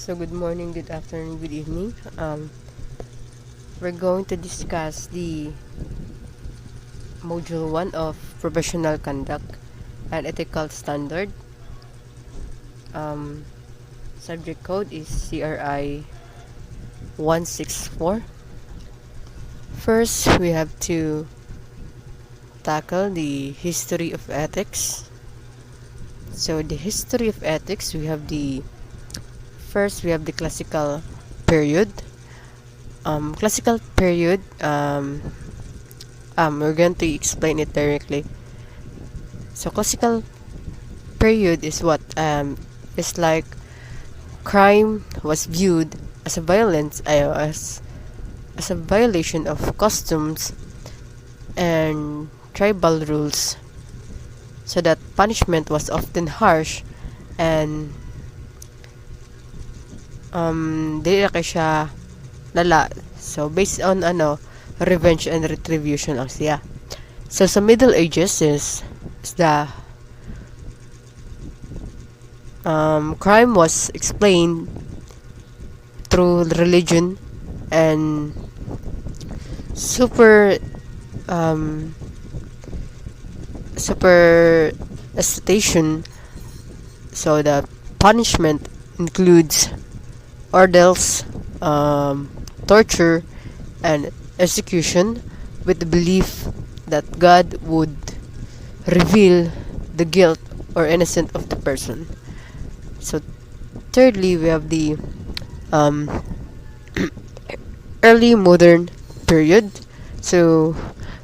So good morning, good afternoon, good evening. We're going to discuss the module 1 of professional conduct and ethical standard. Um, Subject code is CRI 164. First, we have to tackle the history of ethics. So the history of ethics, we have the classical period. Classical period, we're going to explain it directly. So classical period is what is like crime was viewed as a violence, as a violation of customs and tribal rules, so that punishment was often harsh and dili na kay siya lala. So based on revenge and retribution lang siya. So sa Middle Ages is the crime was explained through religion and super superstition. So the punishment includes ordeals, torture, and execution, with the belief that God would reveal the guilt or innocence of the person. So thirdly, we have the early modern period. So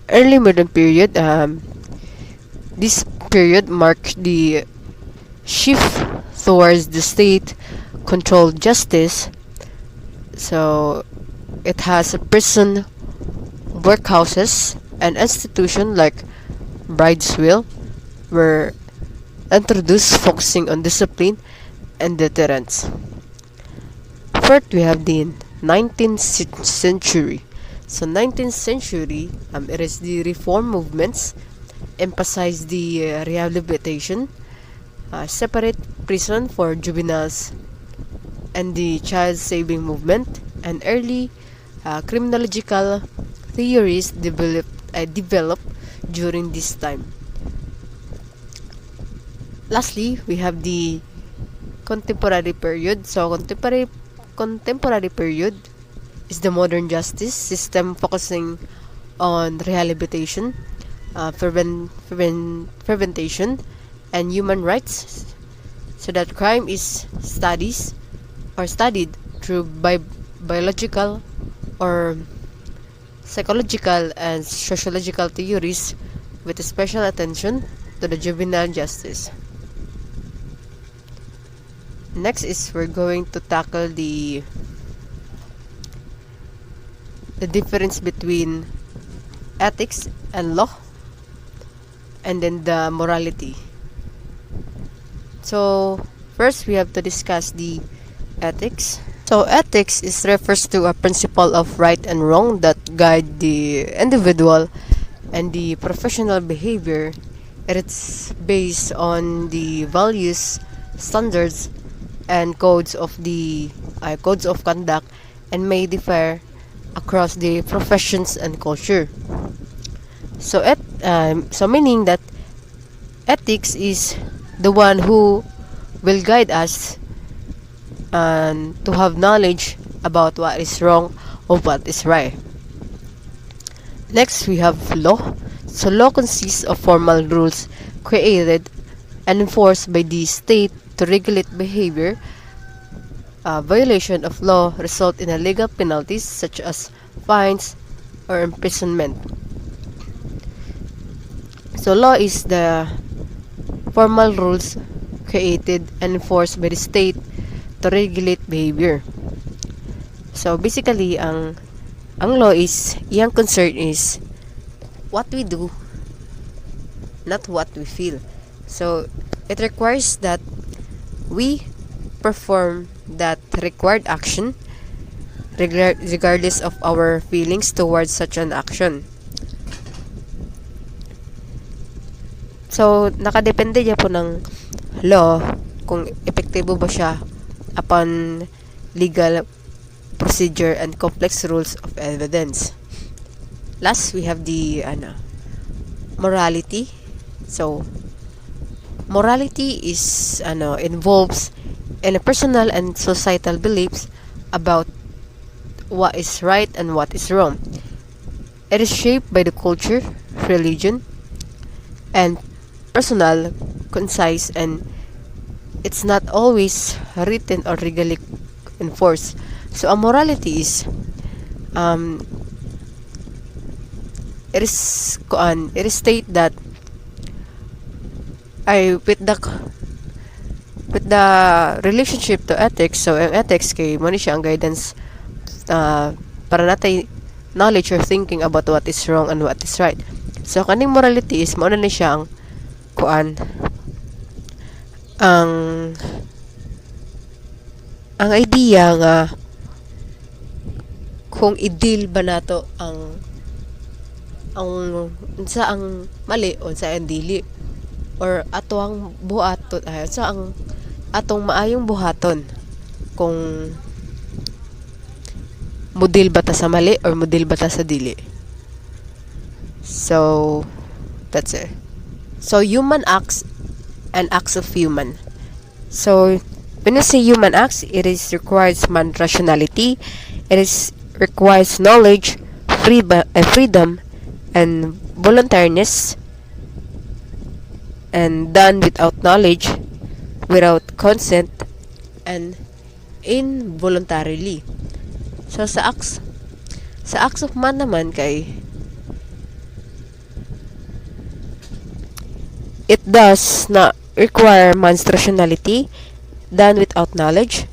early modern period, this period marked the shift towards the state-controlled justice. So it has a prison, workhouses, and institution like Bridesville were introduced, focusing on discipline and deterrence. First, we have the 19th century. So 19th century, it is the reform movements emphasize the rehabilitation, separate prison for juveniles, and the child saving movement, and early criminological theories developed during this time. Lastly, we have the contemporary period. So contemporary period is the modern justice system, focusing on rehabilitation, prevention, and human rights, so that crime is studied through biological or psychological and sociological theories, with special attention to the juvenile justice. Next is we're going to tackle the difference between ethics and law, and then the morality. So first, we have to discuss the ethics. So ethics refers to a principle of right and wrong that guide the individual and the professional behavior. It's based on the values, standards, and codes of conduct, and may differ across the professions and culture. So meaning that ethics is the one who will guide us and to have knowledge about what is wrong or what is right. Next, we have law. So law consists of formal rules created and enforced by the state to regulate behavior. Violation of law result in a legal penalties such as fines or imprisonment. So law is the formal rules created and enforced by the state to regulate behavior. So basically, ang law is, iyang concern is what we do, not what we feel. So it requires that we perform that required action regardless of our feelings towards such an action. So nakadepende niya po ng law kung epektibo ba siya upon legal procedure and complex rules of evidence. Last, we have the morality. So morality is involves in a personal and societal beliefs about what is right and what is wrong. It is shaped by the culture, religion, and personal, concise, and it's not always written or legally enforced. So a morality is um it is state that ay with the relationship to ethics. So ang ethics kay mo ni siya ang guidance para natay knowledge or thinking about what is wrong and what is right. So kaning morality is mao na ni siya ang kuan ang idea nga kung i-deal ba nato ang sa ang mali o sa ang dili, or ato ang buhaton sa ang atong maayong buhaton kung model ba ta sa mali or model ba ta sa dili. So that's it. So human acts and acts of human. So when you say human acts, it is requires man rationality, it is requires knowledge, freedom, and voluntariness, and done without knowledge, without consent, and involuntarily. So sa acts of man naman kay it does not require man's rationality, done without knowledge,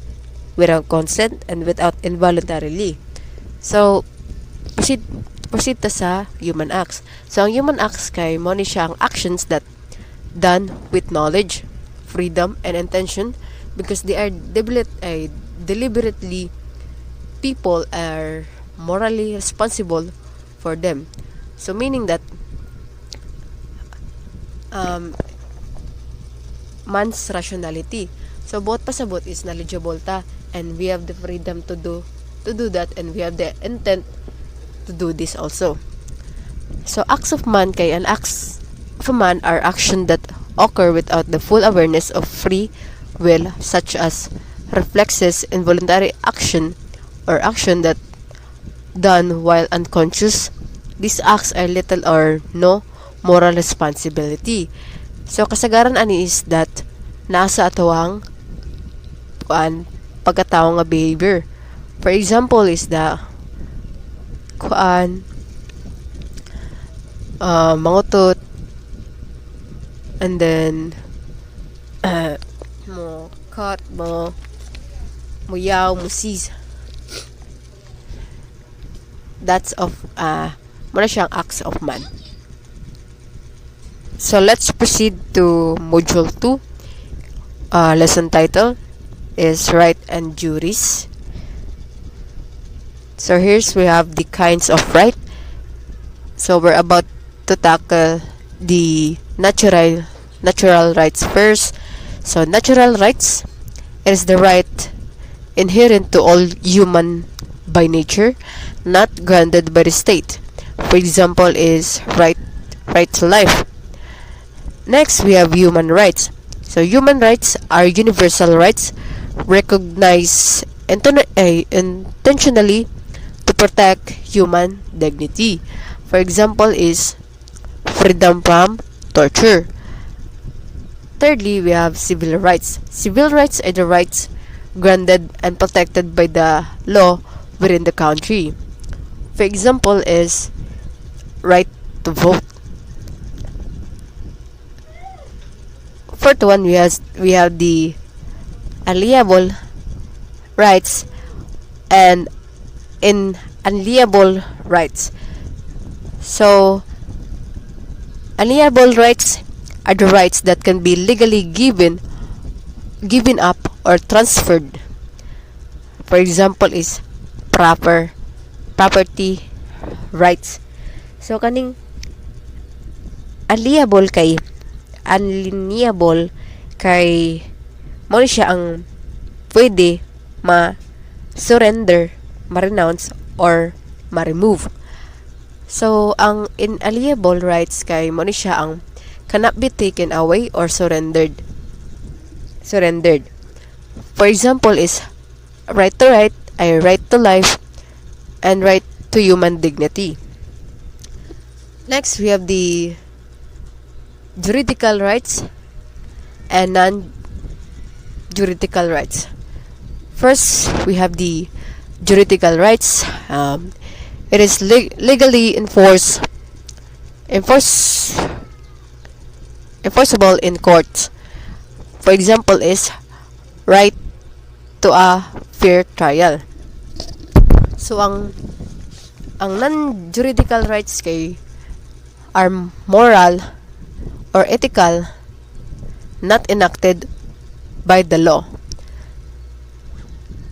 without consent, and without involuntarily. So proceed ta sa human acts. So ang human acts kay mo ni siya ang actions that done with knowledge, freedom, and intention, because they are deliberately people are morally responsible for them. So meaning that man's rationality. So both pasabot is knowledgeable ta, and we have the freedom to do that, and we have the intent to do this also. So acts of man kay an acts of a man are action that occur without the full awareness of free will, such as reflexes, involuntary action, or action that done while unconscious. These acts are little or no moral responsibility. So kasagaran ani is that nasa atawang pagkatao nga behavior. For example is the mangutot, and then mo cut mo yaw mo seize. That's of muna siyang acts of man. So let's proceed to module 2. Lesson title is right and juries. So here's we have the kinds of right. So we're about to tackle the natural rights first. So natural rights is the right inherent to all human by nature, not granted by the state. For example is right to life. Next we have human rights. So human rights are universal rights recognized intentionally to protect human dignity. For example is freedom from torture. Thirdly, we have civil rights. Civil rights are the rights granted and protected by the law within the country. For example is right to vote. Fourth one, we have the alienable rights and inalienable rights. So alienable rights are the rights that can be legally given up or transferred. For example is property rights. So kaning alienable mo ni siya ang pwede surrender, ma-renounce, or ma-remove. So, ang inalienable rights kay mo ni siya ang cannot be taken away or surrendered. For example is right to right to life, and right to human dignity. Next, we have the juridical rights and non-juridical rights. First, we have the juridical rights. It is legally enforceable in courts. For example, is right to a fair trial. So, ang non-juridical rights kay are moral or ethical, not enacted by the law.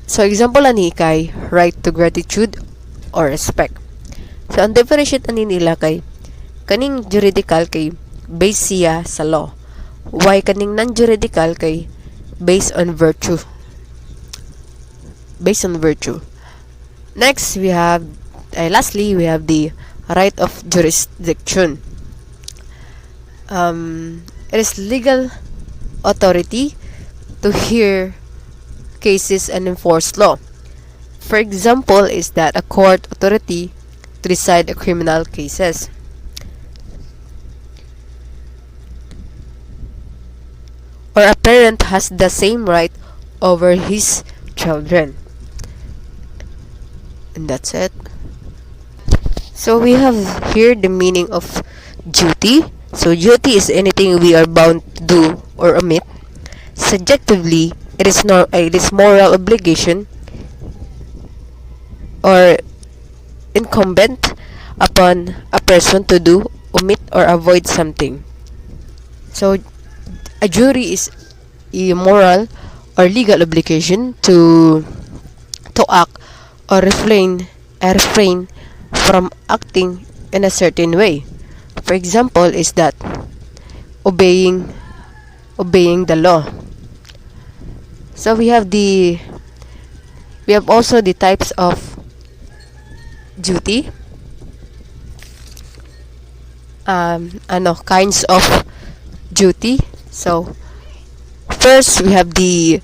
So, example ani kay right to gratitude or respect. So, ang differentiate ani nila kay kaning juridical kay based siya sa law. Why kaning non-juridical kay based on virtue. Next, lastly, we have the right of jurisdiction. It is legal authority to hear cases and enforce law. For example, is that a court authority to decide a criminal cases. Or a parent has the same right over his children. And that's it. So we have here the meaning of duty. So duty is anything we are bound to do or omit. Subjectively, it is moral obligation or incumbent upon a person to do, omit, or avoid something. So a jury is a moral or legal obligation to act or refrain from acting in a certain way. For example, is that obeying the law. So we have also the types of duty. Kinds of duty. So first we have the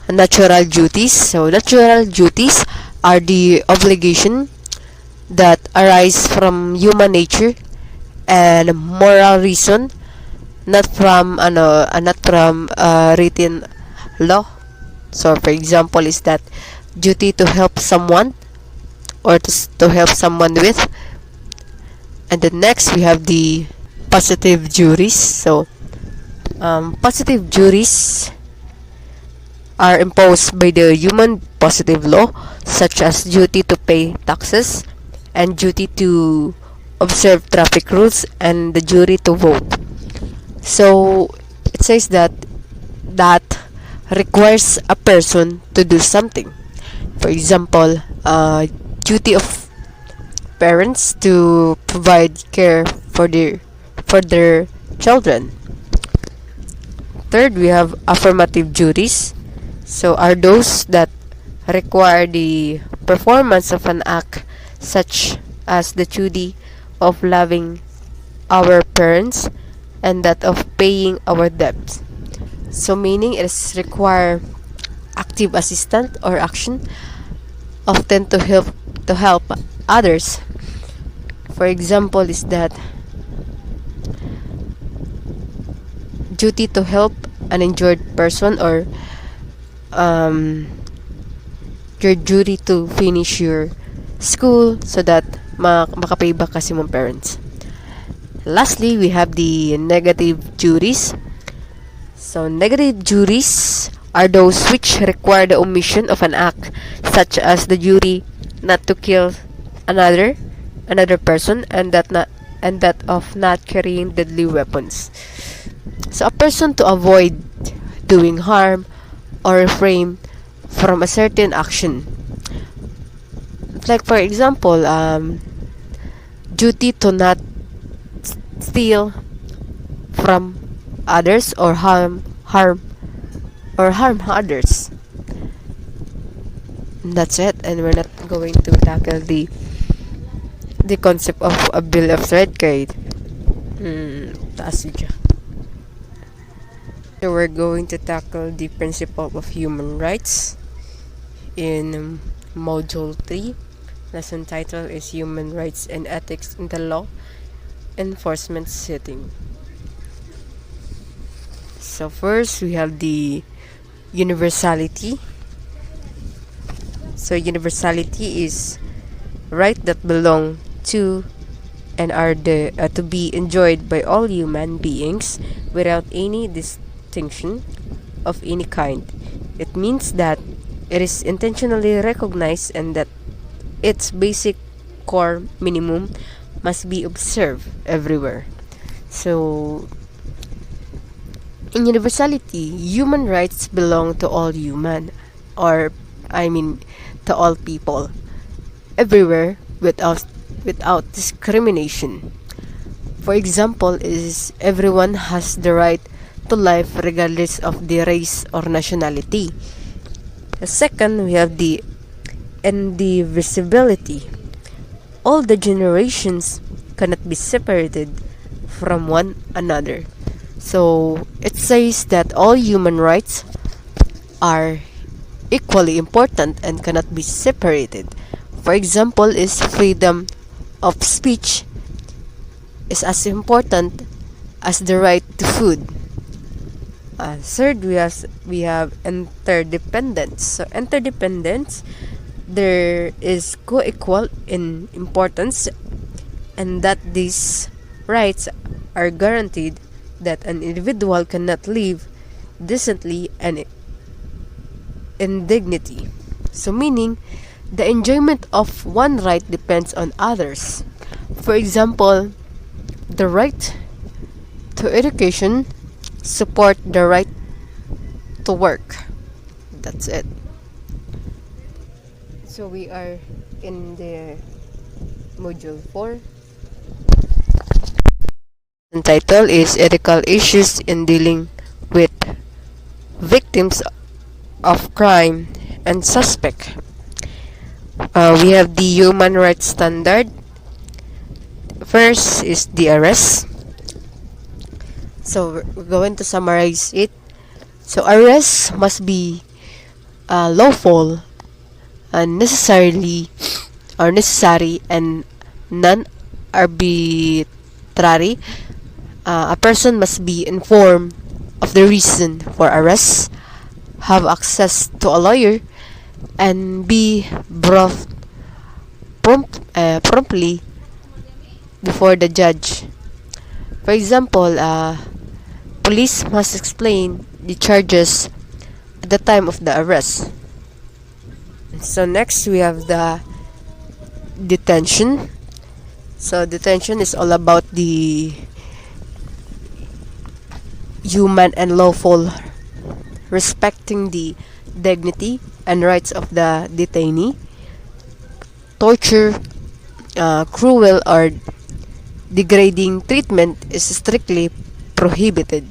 natural duties. So natural duties are the obligation that arise from human nature and moral reason, not from written law. So for example is that duty to help someone or to help someone with. And then next we have the positive juries. So positive juries are imposed by the human positive law, such as duty to pay taxes and duty to observe traffic rules and the duty to vote. So it says that requires a person to do something. For example, duty of parents to provide care for their children. Third, we have affirmative duties. So are those that require the performance of an act, such as the duty of loving our parents and that of paying our debts. So meaning it is require active assistance or action, often to help others. For example is that duty to help an injured person, or your duty to finish your school so that makapay back kasi mong parents. Lastly, we have the negative duties. So negative duties are those which require the omission of an act, such as the duty not to kill another person, and that of not carrying deadly weapons. So a person to avoid doing harm or refrain from a certain action. Like for example, duty to not steal from others or harm others. That's it, and we're not going to tackle the concept of a bill of thread grade. Taas siya. So we're going to tackle the principle of human rights in module 3. Lesson title is Human Rights and Ethics in the Law Enforcement Setting. So first we have the universality. So universality is right that belong to and are to be enjoyed by all human beings without any distinction of any kind. It means that it is intentionally recognized and that its basic core minimum must be observed everywhere. So in universality, human rights belong to all human, or to all people, everywhere, without discrimination. For example, is everyone has the right to life regardless of the race or nationality. The second, we have the indivisibility. All the generations cannot be separated from one another. So it says that all human rights are equally important and cannot be separated. For example, is freedom of speech is as important as the right to food. Third, we have interdependence. So interdependence, there is co-equal in importance, and that these rights are guaranteed that an individual cannot live decently and in dignity. So meaning, the enjoyment of one right depends on others. For example, the right to education support the right to work. That's it. So we are in the module 4. The title is Ethical Issues in Dealing with Victims of Crime and Suspect. We have the human rights standard. First is the arrest. So we're going to summarize it. So arrest must be lawful and necessary and non-arbitrary. A person must be informed of the reason for arrest, have access to a lawyer, and be brought promptly before the judge. For example, police must explain the charges at the time of the arrest. So next we have the detention. So detention is all about the human and lawful respecting the dignity and rights of the detainee. Torture, cruel or degrading treatment is strictly prohibited.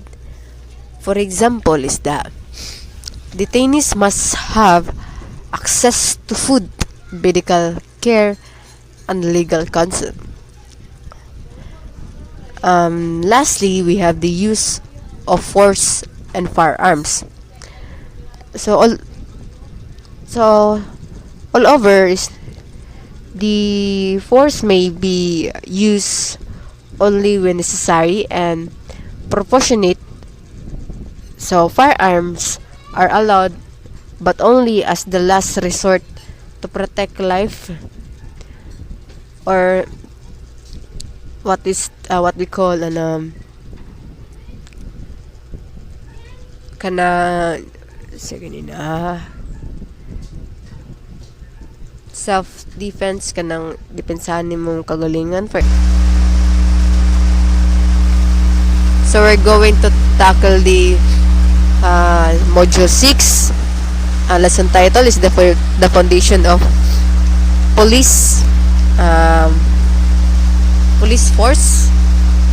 For example, is that detainees must have access to food, medical care, and legal counsel. Lastly, we have the use of force and firearms. So all over is the force may be used only when necessary and proportionate. So firearms are allowed but only as the last resort to protect life, or what we call self-defense, kanang depensahan nimong kagalingan. So we're going to tackle the module 6. Lesson title is the foundation of police force,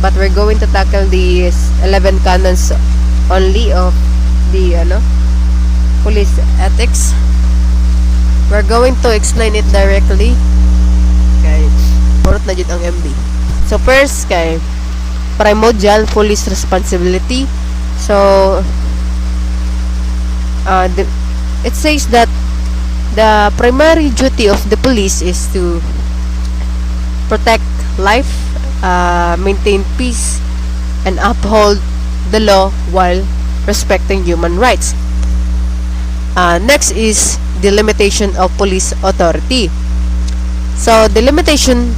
but we're going to tackle the 11 canons only of the police ethics. We're going to explain it directly. Okay. Purot na jud ang MB. So first kay primordial police responsibility. So it says that the primary duty of the police is to protect life, maintain peace, and uphold the law while respecting human rights. Next is the limitation of police authority. So the limitation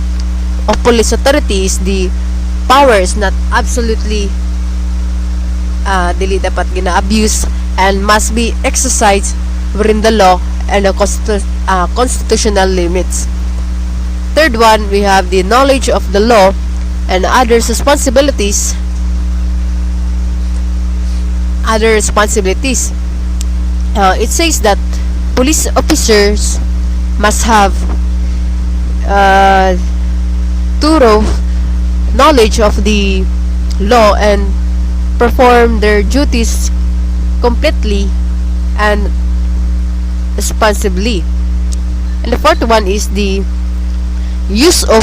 of police authority is the power is not absolutely dili dapat gina-abuse and must be exercised within the law and the constitutional limits. Third one, we have the knowledge of the law and other responsibilities. It says that police officers must have thorough knowledge of the law and perform their duties completely and responsibly. And the fourth one is the use of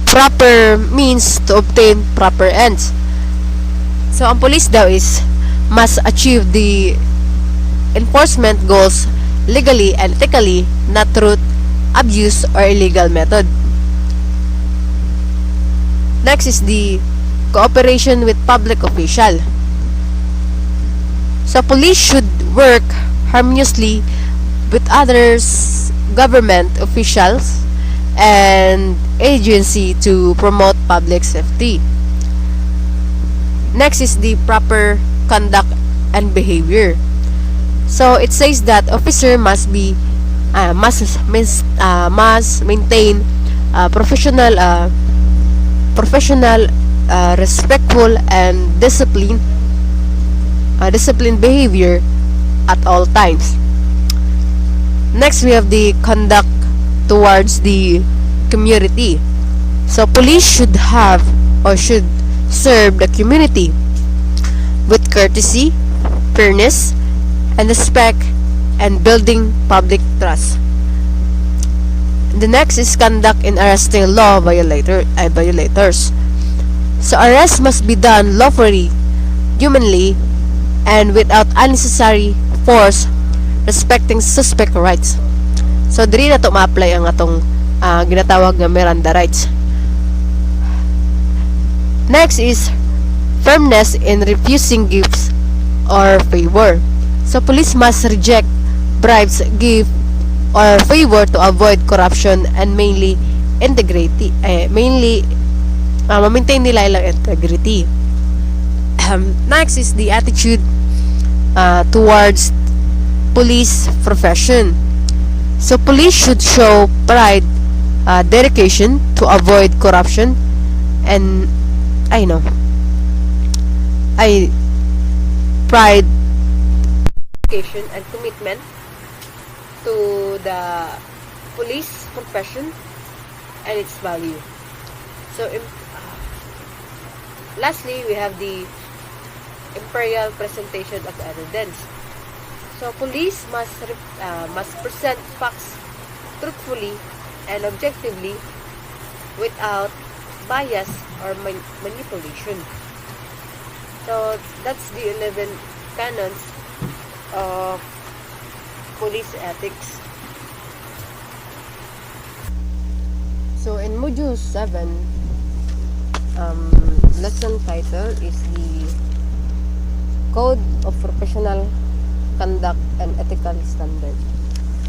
proper means to obtain proper ends. So ang police daw is must achieve the enforcement goals legally and ethically, not through abuse or illegal method. Next is the cooperation with public official. So police should work harmoniously with others, government officials and agency to promote public safety. Next is the proper conduct and behavior. So it says that officer must maintain professional, respectful and disciplined behavior at all times. Next, we have the conduct towards the community. So police should have or should serve the community with courtesy, fairness, and respect, and building public trust. The next is conduct in arresting law violators. So arrest must be done lawfully, humanly, and without unnecessary force, respecting suspect rights. So diri na to ma-apply ang atong ginatawag nga Miranda rights. Next is firmness in refusing gifts or favor. So police must reject bribes, gift, or favor to avoid corruption and maintain nila ilang integrity. Next is the attitude towards police profession. So police should show pride, dedication to avoid corruption, and pride, dedication, and commitment to the police profession and its value. So lastly, we have the imperial presentation of evidence. So police must present facts truthfully and objectively without bias or manipulation. So that's the 11 canons of police ethics. So in module 7, lesson title is the Code of Professional Conduct and Ethical Standard.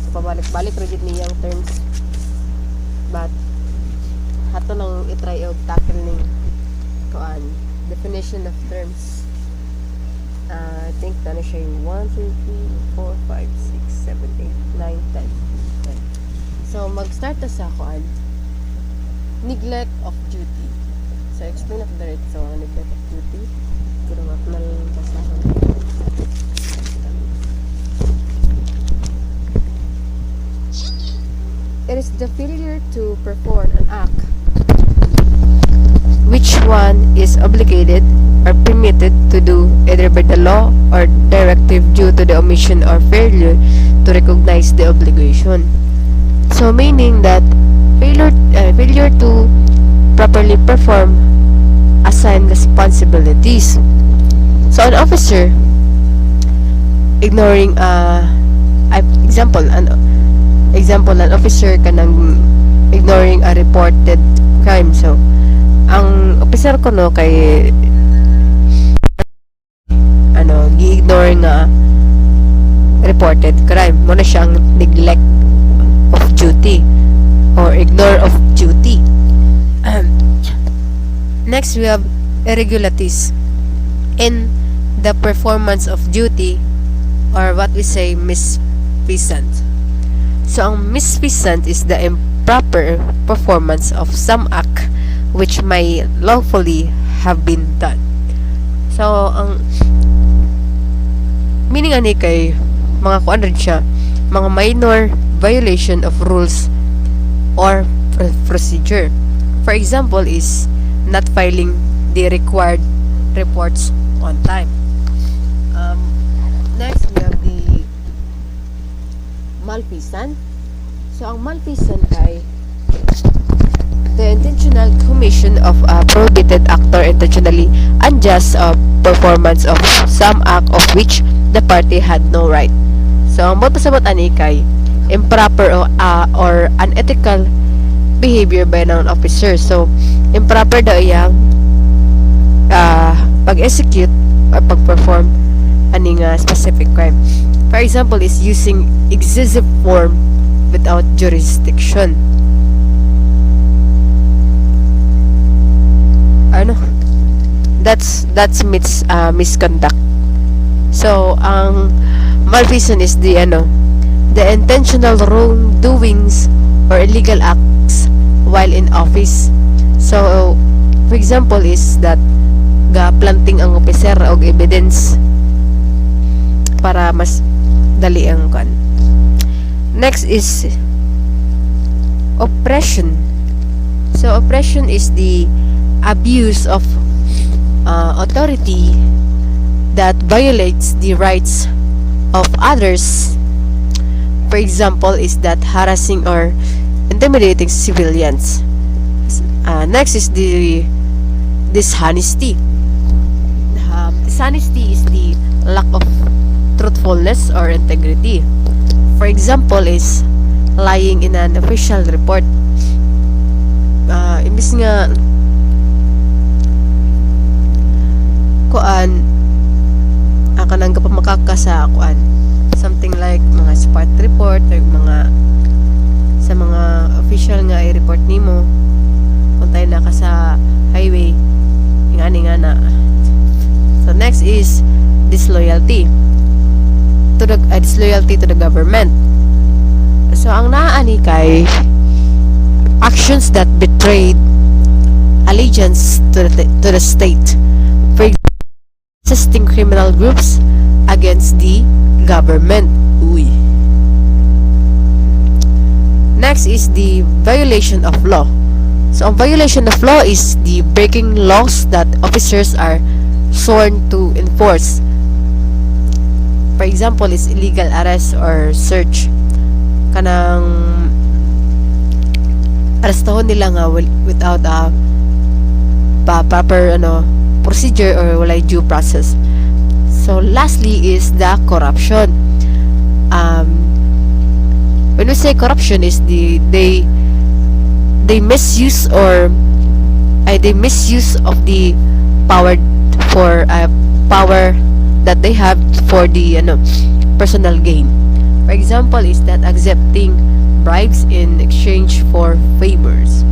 So pabalik-balik rigid niyang terms, but hato lang itry og tackle ning definition of terms. I think na siya yung 1, 2, 3, 4, 5, 6, 7, 8, 9, 10. So mag-start ta sa neglect of duty. So explain of the right. So neglect of duty, pero na lang basahan. It is the failure to perform an act which one is obligated or permitted to do either by the law or directive due to the omission or failure to recognize the obligation. So meaning that failure to properly perform assigned responsibilities. So an officer ignoring an officer kanang ignoring a reported crime. So ang officer ko no kay gi-ignore nga reported crime mo na siyang neglect of duty or ignore of duty. Next, we have irregularities in the performance of duty, or what we say misfeasance. So ang misfeasance is the improper performance of some act which may lawfully have been done. So ang meaning ani kay mga kuan rin siya, mga minor violation of rules or procedure. For example is not filing the required reports on time. Next, we have the malfeasance. So ang malfeasance ay the intentional commission of a prohibited act or intentionally unjust performance of some act of which the party had no right. So ang pasabot ani kay improper or unethical behavior by an officer. So improper daw iyang pag-execute or pag-perform aning specific crime. For example is using excessive form without jurisdiction. That's misconduct. So ang malfeasance is the intentional wrongdoings or illegal acts while in office. So for example is that ga-planting ang officer og evidence para mas dali ang kan. Next is oppression. So oppression is the abuse of authority that violates the rights of others. For example is that harassing or intimidating civilians. Next is the dishonesty. Dishonesty is the lack of truthfulness or integrity. For example is lying in an official report. Imbis nga kuan kanang kapamakaka sa kuan something like mga spot report or sa mga official nga i-report nimo kung tayo na ka sa highway ingani nga na. So next is disloyalty to the government. So ang naani kay actions that betrayed allegiance to the state. For example, assisting criminal groups against the government. Next is the violation of law. So, ang violation of law is the breaking laws that officers are sworn to enforce. For example, is illegal arrest or search. Kanang arestahon nila nga without a proper procedure or walay due process. So lastly is the corruption. When we say corruption is they misuse of the power that they have for the personal gain. For example is that accepting bribes in exchange for favors.